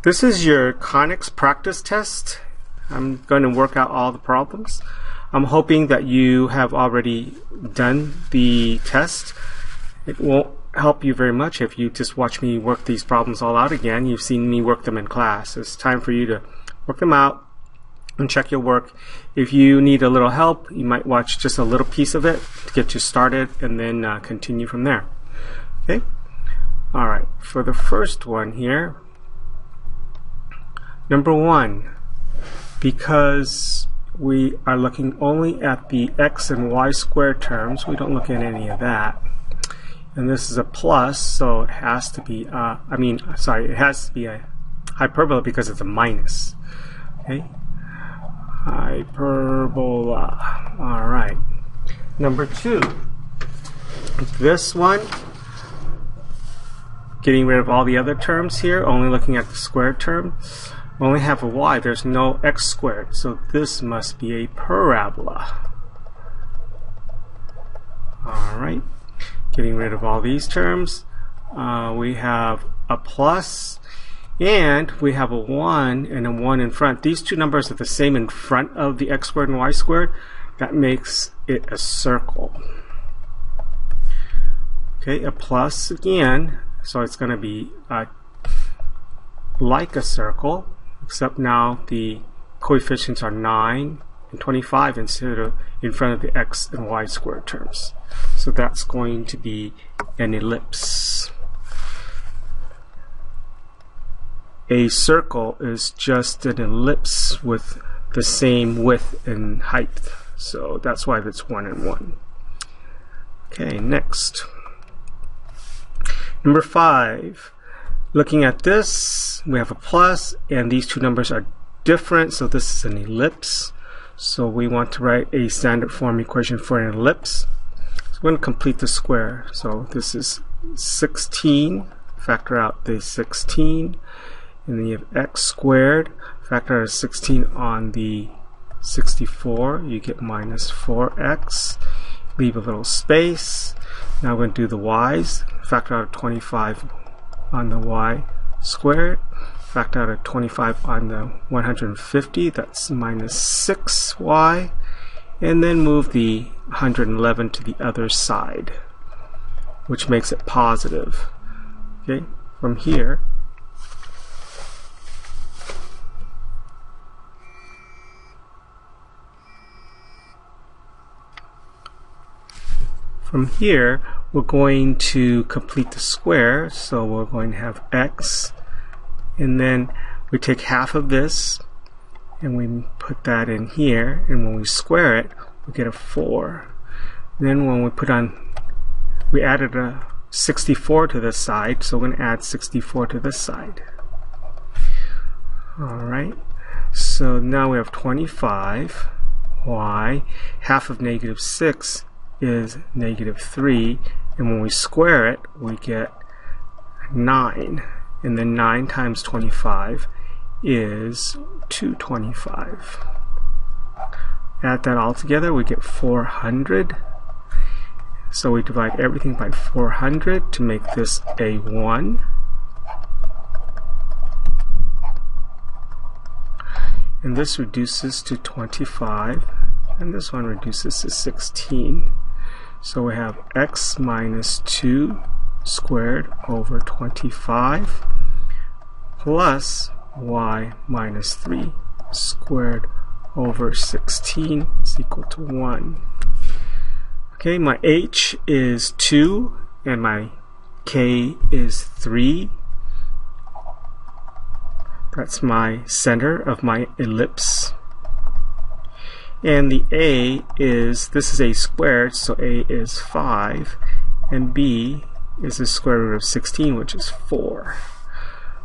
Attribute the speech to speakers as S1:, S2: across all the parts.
S1: This is your Conics practice test. I'm going to work out all the problems. I'm hoping that you have already done the test. It won't help you very much if you just watch me work these problems all out again. You've seen me work them in class. It's time for you to work them out and check your work. If you need a little help, you might watch just a little piece of it to get you started and then continue from there. Okay? Alright, for the first one here, number 1, because we are looking only at the x and y squared terms, we don't look at any of that. And this is a plus, so it has to be, it has to be a hyperbola because it's a minus. Okay? Hyperbola. Alright. Number 2, this one, getting rid of all the other terms here, only looking at the squared term. We only have a y, there's no x squared, so this must be a parabola. Alright, getting rid of all these terms, we have a plus, and we have a 1 and a 1 in front. These two numbers are the same in front of the x squared and y squared. That makes it a circle. Okay, a plus again, so it's going to be like a circle, except now the coefficients are 9 and 25 instead of in front of the x and y squared terms. So that's going to be an ellipse. A circle is just an ellipse with the same width and height. So that's why that's 1 and 1. Okay, next. Number 5. Looking at this, we have a plus, and these two numbers are different, so this is an ellipse. So we want to write a standard form equation for an ellipse. So we're going to complete the square. So this is 16, factor out the 16, and then you have x squared, factor out 16 on the 64, you get minus 4x. Leave a little space. Now we're going to do the y's, factor out 25 on the y squared, factor out 25 on the 150, that's minus 6y, and then move the 111 to the other side, which makes it positive. Okay, from here, we're going to complete the square, so we're going to have x, and then we take half of this and we put that in here, and when we square it we get a 4. Then when we added a 64 to this side, so we're going to add 64 to this side. Alright, so now we have 25y, half of negative 6 is negative 3, and when we square it we get 9, and then 9 times 25 is 225. Add that all together, we get 400. So we divide everything by 400 to make this a 1. And this reduces to 25, and this one reduces to 16. So we have x minus 2 squared over 25 plus y minus 3 squared over 16 is equal to 1. Okay, my h is 2 and my k is 3. That's my center of my ellipse. And the a is, this is a squared, so a is 5, and b is the square root of 16, which is 4.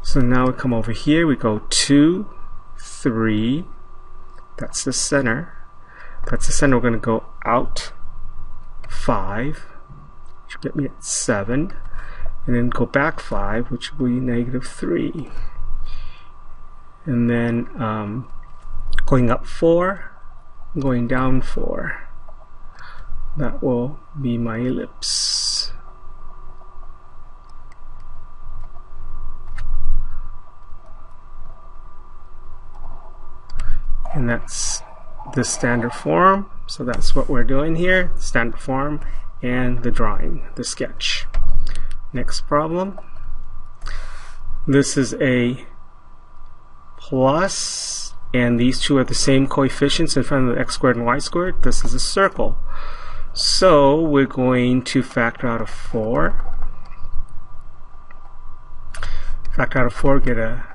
S1: So now we come over here, we go 2, 3, that's the center. That's the center. We're going to go out 5, which will get me at 7, and then go back 5, which will be negative 3. And then going up 4, going down 4. That will be my ellipse. and that's the standard form. So that's what we're doing here, standard form and the drawing, the sketch. Next problem. This is a plus, and these two are the same coefficients in front of the x squared and y squared. This is a circle. So we're going to factor out a 4. Factor out of 4, get a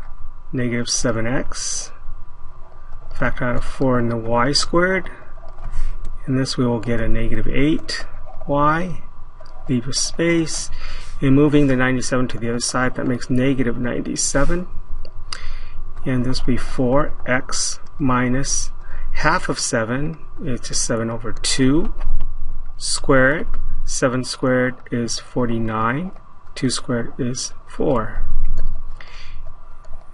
S1: negative 7x. Factor out of 4 in the y squared. In this we will get a negative 8y. Leave a space. And moving the 97 to the other side, that makes negative 97. And this will be 4x minus half of 7, it's just 7 over 2. Square it. 7 squared is 49. 2 squared is 4.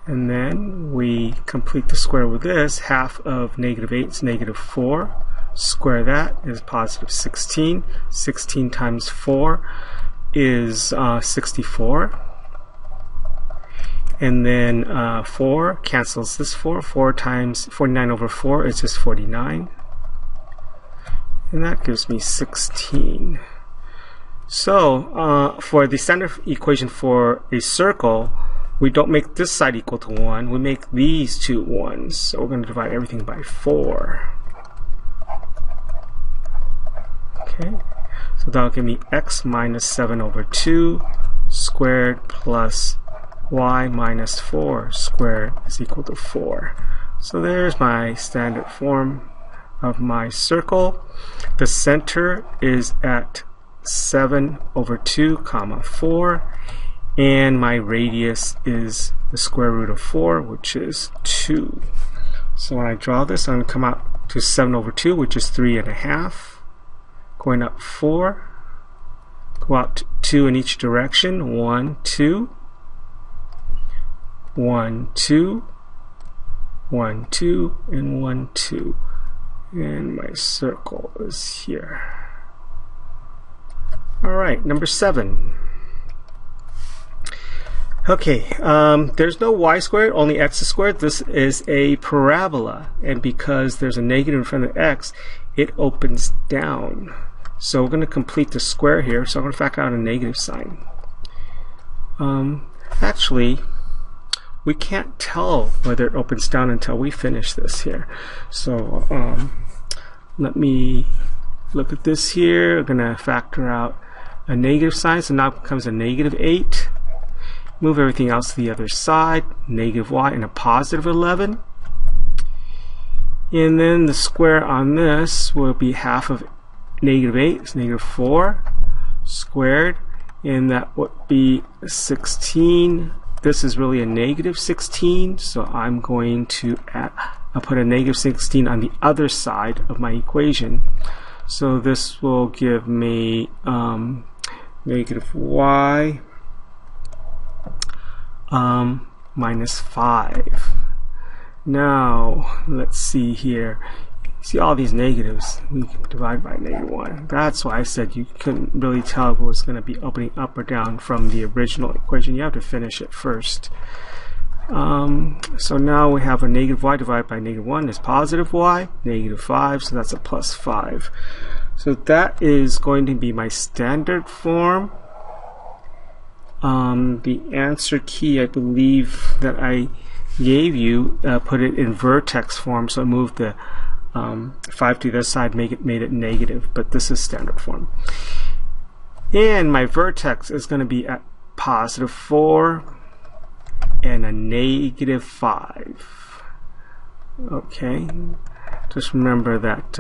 S1: And then we complete the square with this. Half of negative 8 is negative 4. Square that is positive 16. 16 times 4 is 64. And then 4 cancels this 4. 4 times 49 over 4 is just 49. And that gives me 16. So for the standard equation for a circle, we don't make this side equal to 1. We make these two 1s. So we're going to divide everything by 4. Okay. So that'll give me x minus 7 over 2 squared plus y minus 4 squared is equal to 4. So there's my standard form of my circle. The center is at 7 over 2 comma 4, and my radius is the square root of 4, which is 2. So when I draw this, I'm going to come out to 7 over 2, which is 3.5. Going up 4, go out 2 in each direction, 1, 2, 1, 2, 1, 2, and 1, 2. And my circle is here. Alright, number 7. Okay, there's no y squared, only x squared. This is a parabola, and because there's a negative in front of x, it opens down. So we're going to complete the square here, so I'm going to factor out a negative sign. Actually, we can't tell whether it opens down until we finish this here. So let me look at this here. We're going to factor out a negative sign, so now it becomes a negative 8. Move everything else to the other side, negative y and a positive 11. And then the square on this will be half of negative 8, it's negative 4 squared, and that would be 16. This is really a negative 16, so I'm going to I'll put a negative 16 on the other side of my equation. So this will give me negative y minus 5. Now let's see here. See all these negatives, we can divide by negative 1. That's why I said you couldn't really tell if it was going to be opening up or down from the original equation. You have to finish it first. So now we have a negative y divided by negative 1 is positive y, negative 5, so that's a plus 5. So that is going to be my standard form. The answer key, I believe that I gave you, put it in vertex form, so I moved the 5 to this side, made it negative, but this is standard form. And my vertex is going to be at positive 4 and a negative 5. Okay, just remember that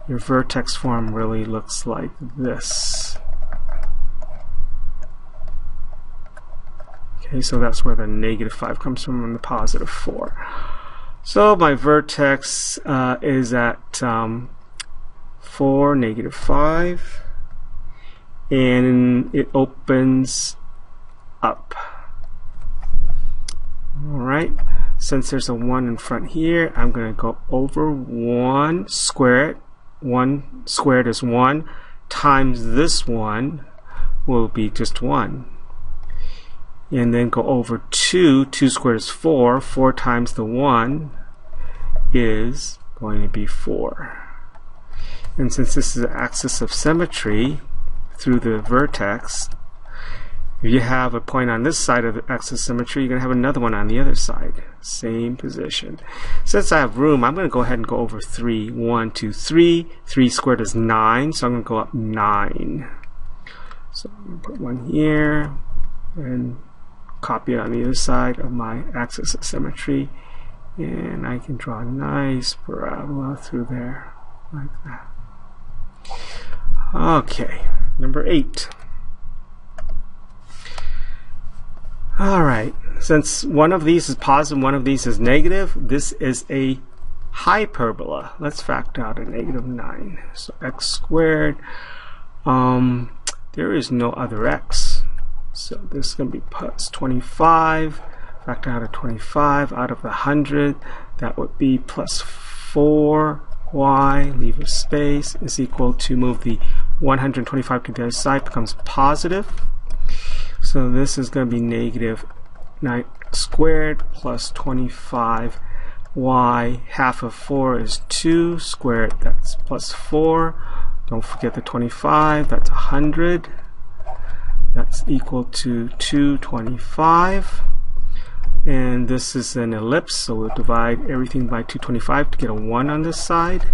S1: your vertex form really looks like this. Okay, so that's where the negative 5 comes from, and the positive 4. So my vertex is at 4, negative 5, and it opens up. Alright, since there's a 1 in front here, I'm going to go over 1, square it. 1 squared is 1, times this 1 will be just 1. And then go over 2, 2 squared is 4, 4 times the 1 is going to be 4. And since this is the axis of symmetry through the vertex, if you have a point on this side of the axis of symmetry, you're going to have another one on the other side. Same position. Since I have room, I'm going to go ahead and go over 3. 1, 2, 3. 3 squared is 9, so I'm going to go up 9. So I'm going to put 1 here and copy it on the other side of my axis of symmetry. And I can draw a nice parabola through there, like that. Okay, number 8. Alright, since one of these is positive, one of these is negative, this is a hyperbola. Let's factor out a negative 9. So x squared, there is no other x. So this is going to be plus 25. Factor out a 25 out of the 100. That would be plus 4y, leave a space, is equal to, move the 125 to the other side, becomes positive. So this is going to be negative 9 squared plus 25y. Half of 4 is 2 squared. That's plus 4. Don't forget the 25. That's 100. That's equal to 225. And this is an ellipse, so we'll divide everything by 225 to get a 1 on this side.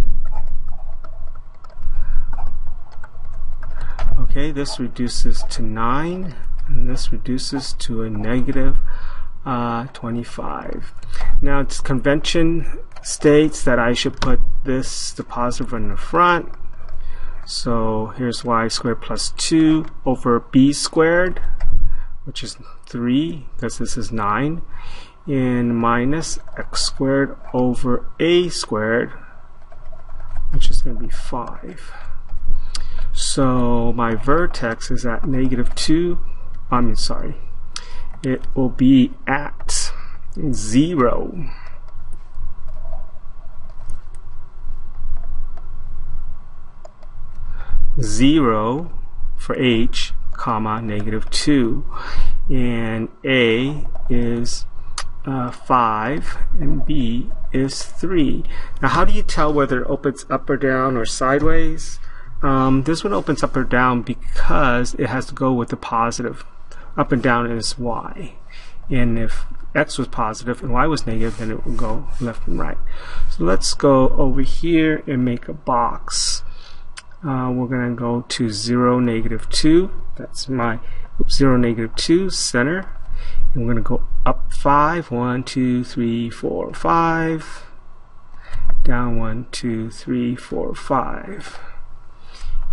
S1: Okay, this reduces to 9. And this reduces to a negative 25. Now, its convention states that I should put this, the positive in the front. So here's y squared plus 2 over b squared, which is 3, because this is 9, and minus x squared over a squared, which is going to be 5. So my vertex is at negative 2. It will be at 0. Zero for h, comma, negative 2. And a is 5 and b is 3. Now how do you tell whether it opens up or down or sideways? This one opens up or down because it has to go with the positive. Up and down is y. And if x was positive and y was negative, then it will go left and right. So let's go over here and make a box. We're going to go to 0, negative 2. That's my 0, negative 2 center. And we're going to go up 5. 1, 2, 3, 4, 5. Down 1, 2, 3, 4, 5.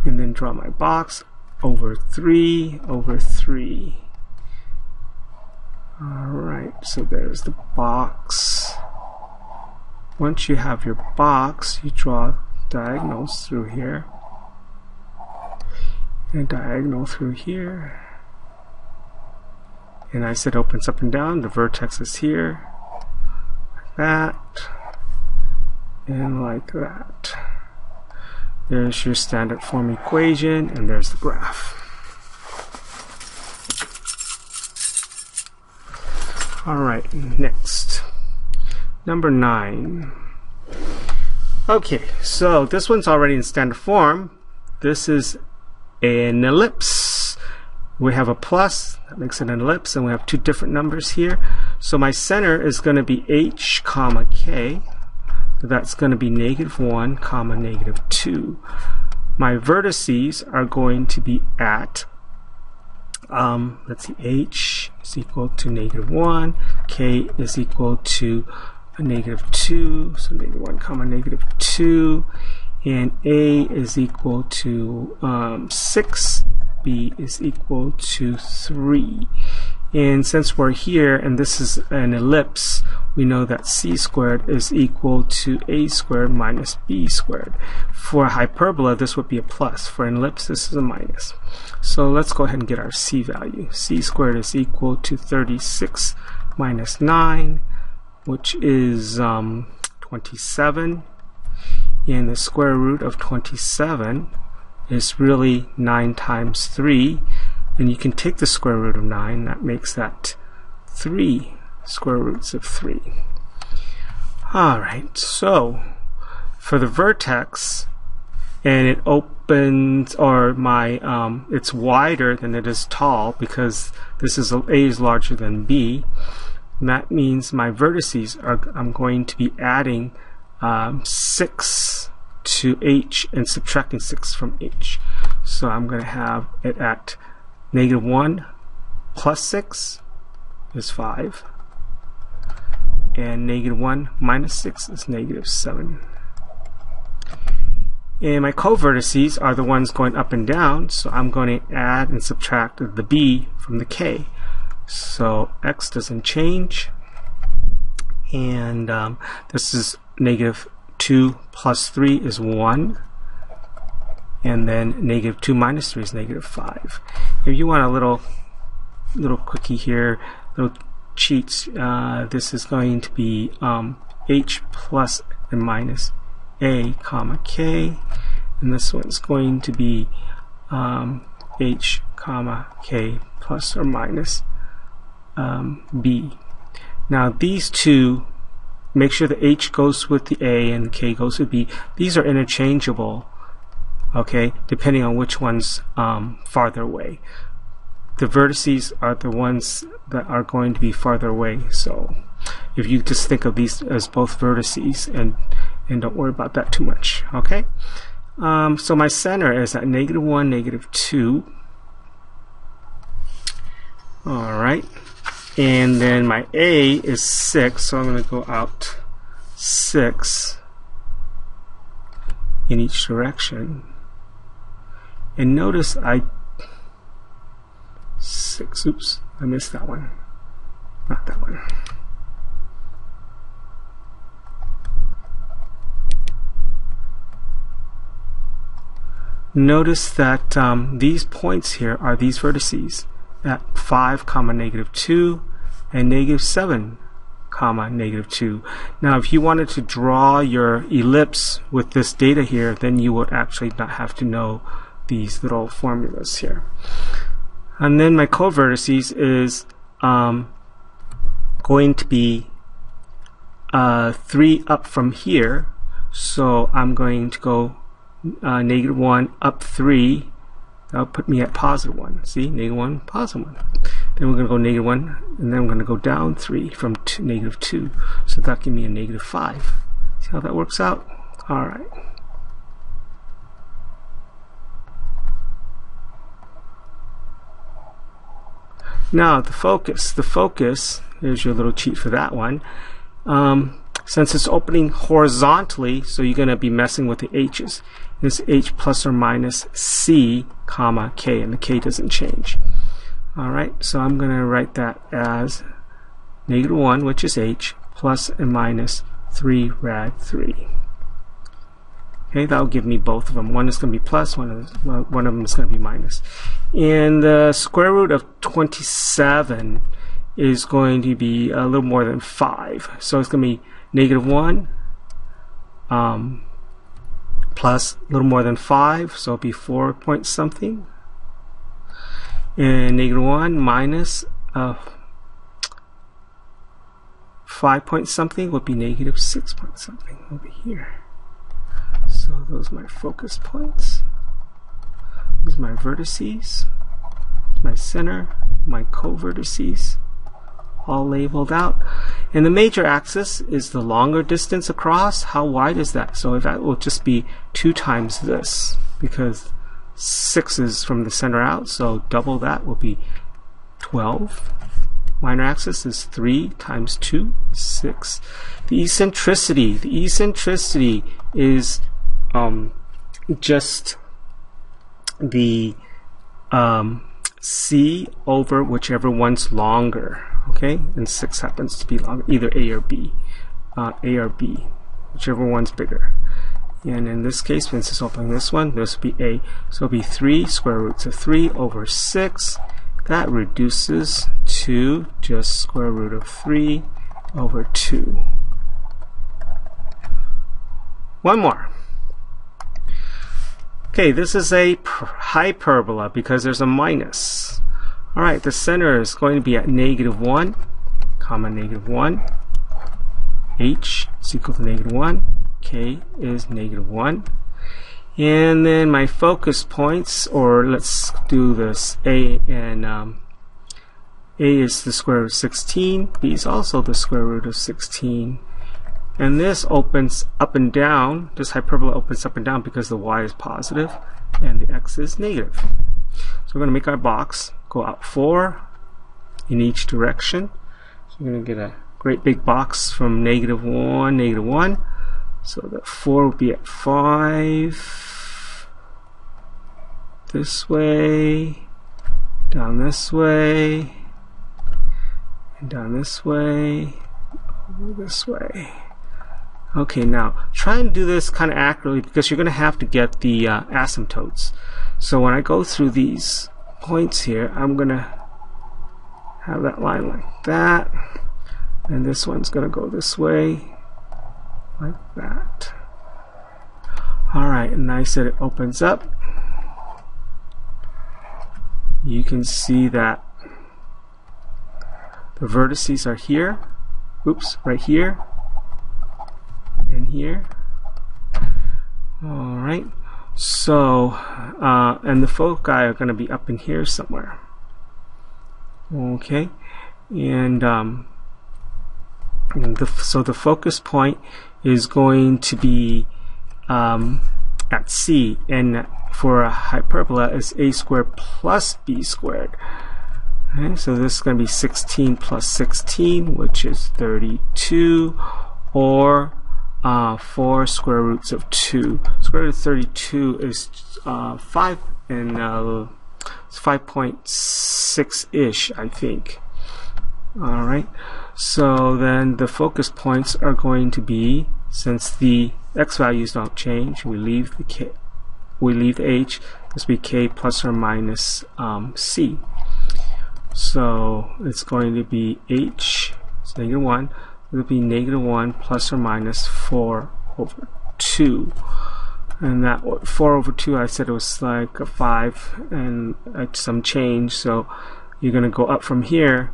S1: And then draw my box over 3, over 3. Alright, so there's the box. Once you have your box, you draw diagonals through here. And a diagonal through here. And I said opens up and down. The vertex is here. Like that. And like that. There's your standard form equation, and there's the graph. Alright, next. Number 9. Okay, so this one's already in standard form. This is an ellipse. We have a plus, that makes it an ellipse, and we have two different numbers here. So my center is going to be h, comma, k. So that's going to be negative 1, comma, negative 2. My vertices are going to be at, let's see, h is equal to negative 1, k is equal to a negative 2, so negative 1, comma, negative 2, and a is equal to 6, b is equal to 3. And since we're here and this is an ellipse, we know that c squared is equal to a squared minus b squared. For a hyperbola, this would be a plus. For an ellipse, this is a minus. So let's go ahead and get our c value. C squared is equal to 36 minus 9, which is 27. And the square root of 27 is really 9 times 3. And you can take the square root of 9. That makes that 3 square roots of 3. Alright, so for the vertex, and it opens, or it's wider than it is tall because this is A is larger than B. And that means my vertices I'm going to be adding 6 to H and subtracting 6 from H. So I'm going to have it at -1 plus 6 is 5, and -1 minus 6 is -7. And my covertices are the ones going up and down, so I'm going to add and subtract the B from the K. So X doesn't change, and this is -2 plus 3 is 1, and then -2 minus 3 is -5. If you want a little quickie here, little cheats, this is going to be H plus and minus A comma K, and this one's going to be H comma K plus or minus B. Now these two, make sure the H goes with the A and K goes with B. These are interchangeable, okay, depending on which one's farther away. The vertices are the ones that are going to be farther away, so if you just think of these as both vertices and don't worry about that too much, okay? So my center is at -1, -2. Alright, and then my A is 6, so I'm going to go out 6 in each direction. And notice I missed that one. Not that one. Notice that these points here are these vertices at 5, -2 and -7, -2. Now if you wanted to draw your ellipse with this data here, then you would actually not have to know these little formulas here. And then my covertices is going to be 3 up from here, so I'm going to go -1 up 3. That'll put me at +1. See, -1, +1. Then we're going to go -1, and then I'm going to go down 3 from -2. So that'll give me a -5. See how that works out? All right. Now the focus, here's your little cheat for that one. Since it's opening horizontally, so you're going to be messing with the H's. This H plus or minus C, comma, K, and the K doesn't change. Alright, so I'm going to write that as -1, which is H, plus and minus 3 rad 3. Okay, that'll give me both of them. One is going to be plus, one of them is going to be minus. And the square root of 27 is going to be a little more than 5. So it's going to be -1 plus a little more than 5, so it'll be 4 point something. And -1 minus 5 point something would be -6 point something over here. So those are my focus points. These are my vertices, my center, my co-vertices, all labeled out. And the major axis is the longer distance across. How wide is that? So that will just be 2 times this, because 6 is from the center out, so double that will be 12. Minor axis is 3 times 2 is 6. The eccentricity is just the C over whichever one's longer. Okay, and 6 happens to be longer, either A or B, whichever one's bigger. And in this case, since it's opening this one, this will be A. So it'll be 3 square roots of 3 over 6. That reduces to just square root of 3 over 2. One more. Okay, this is a hyperbola because there's a minus. Alright, the center is going to be at -1, comma -1. h is equal to -1, k is -1. And then my focus points, or let's do this, a and a is the square root of 16, b is also the square root of 16. And this opens up and down, this hyperbola opens up and down because the y is positive and the x is negative. So we're going to make our box go out 4 in each direction. So we're going to get a great big box from -1, -1. So that 4 will be at 5, this way, down this way, and down this way, over this way. Okay, now try and do this kind of accurately because you're going to have to get the asymptotes. So when I go through these points here, I'm going to have that line like that, and this one's going to go this way, like that. Alright, and I said it opens up. You can see that the vertices are here, oops, right here, and here. Alright, so and the foci are going to be up in here somewhere. Okay, and so the focus point is going to be at C, and for a hyperbola is a squared plus b squared. Okay, so this is going to be 16 plus 16, which is 32, or 4 square roots of 2. Square root of 32 is 5 and 5.6-ish, I think. Alright, so then the focus points are going to be, since the x values don't change, we leave the k, we leave the h, this will be k plus or minus c. So it's going to be h, it's -1, it will be -1 plus or minus 4 over 2. And that 4 over 2, I said it was like a 5 and some change, so you're going to go up from here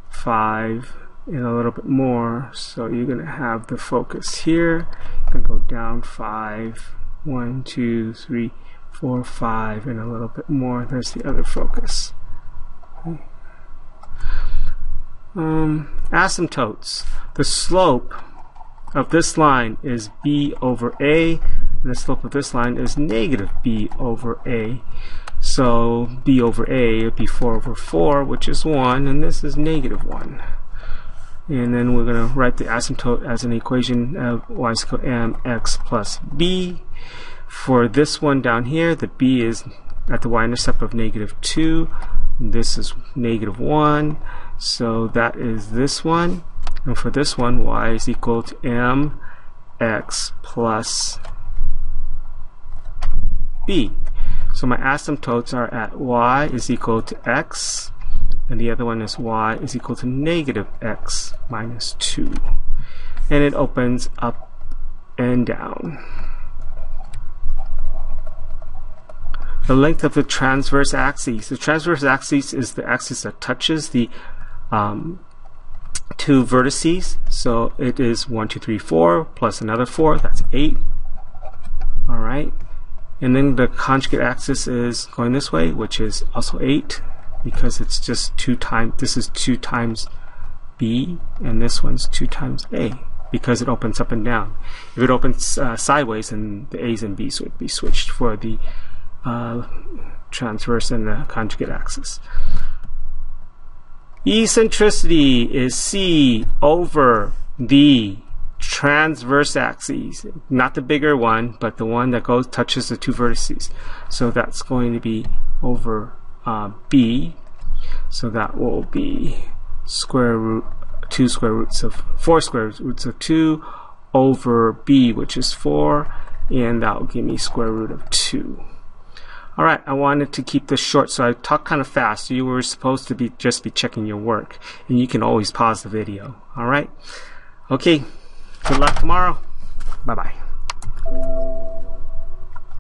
S1: 5 and a little bit more, so you're going to have the focus here and go down 5, 1, 2, 3, 4, 5, and a little bit more. There's the other focus. Okay. Asymptotes. The slope of this line is b over a, and the slope of this line is negative b over a. So b over a would be 4 over 4, which is 1, and this is -1. And then we're going to write the asymptote as an equation of y is equal to mx plus b. For this one down here, the b is at the y-intercept of -2. This is -1. So that is this one. And for this one, y is equal to mx plus b. So my asymptotes are at y is equal to x, and the other one is y is equal to -x minus 2. And it opens up and down. The length of the transverse axis. The transverse axis is the axis that touches the two vertices. So it is 1, 2, 3, 4 plus another 4. That's 8. All right. And then the conjugate axis is going this way, which is also 8, because it's just 2 times, this is 2 times b, and this one's 2 times a, because it opens up and down. If it opens sideways, then the a's and b's would be switched for the transverse and the conjugate axis. Eccentricity is c over the transverse axis, not the bigger one, but the one that touches the two vertices. So that's going to be over b. So that will be 4 square roots of 2 over b, which is 4, and that will give me square root of 2. Alright, I wanted to keep this short, so I talked kind of fast. You were supposed to be just be checking your work, and you can always pause the video. Alright? Okay. Good luck tomorrow. Bye-bye.